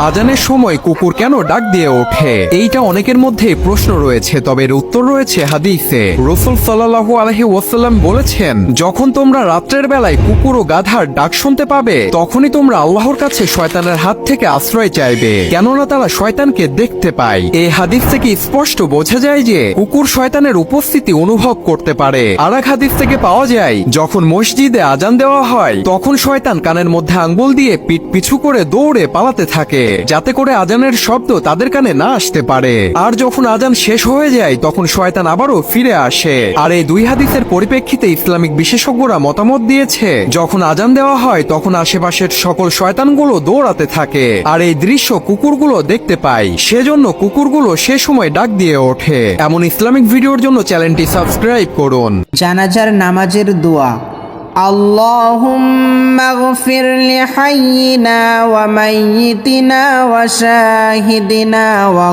আজানের সময় কুকুর কেন ডাক দিয়ে ওঠে? এইটা অনেকের মধ্যে প্রশ্ন রয়েছে, তবে এর উত্তর রয়েছে হাদিসে। রাসূল সাল্লাল্লাহু আলাইহি ওয়াসাল্লাম বলেছেন, যখন তোমরা রাত্রের বেলায় কুকুর ও গাধার ডাক শুনতে পাবে, তখনই তোমরা আল্লাহর কাছে শয়তানের হাত থেকে আশ্রয় চাইবে, কেননা তারা শয়তানকে দেখতে পায়। এই হাদিস থেকে স্পষ্ট বোঝা যায় যে কুকুর শয়তানের উপস্থিতি অনুভব করতে পারে। আর এক হাদিস থেকে পাওয়া যায়, যখন মসজিদে আজান দেওয়া হয়, তখন শয়তান কানের মধ্যে আঙ্গুল দিয়ে পিঠ পিছু করে দৌড়ে পালাতে থাকে, যাতে করে আজানের শব্দ তাদের কানে না আসতে পারে। আর যখন আজান শেষ হয়ে যায়, তখন শয়তান আবারও ফিরে আসে। আর এই দুই হাদিসের পরিপ্রেক্ষিতে ইসলামিক বিশেষজ্ঞরা মতামত দিয়েছে, যখন আজান দেওয়া হয় তখন আশেপাশের সকল শয়তানগুলো দৌড়াতে থাকে, আর এই দৃশ্য কুকুরগুলো দেখতে পায়, সেজন্য কুকুরগুলো সে সময় ডাক দিয়ে ওঠে। এমন ইসলামিক ভিডিওর জন্য চ্যানেলটি সাবস্ক্রাইব করুন। জানাজার নামাজের দোয়া। আল্লাহুম্মা গফির লিহাইয়িনা ওয়া মাইয়িতিনা ওয়া শাহিদিনা ওয়া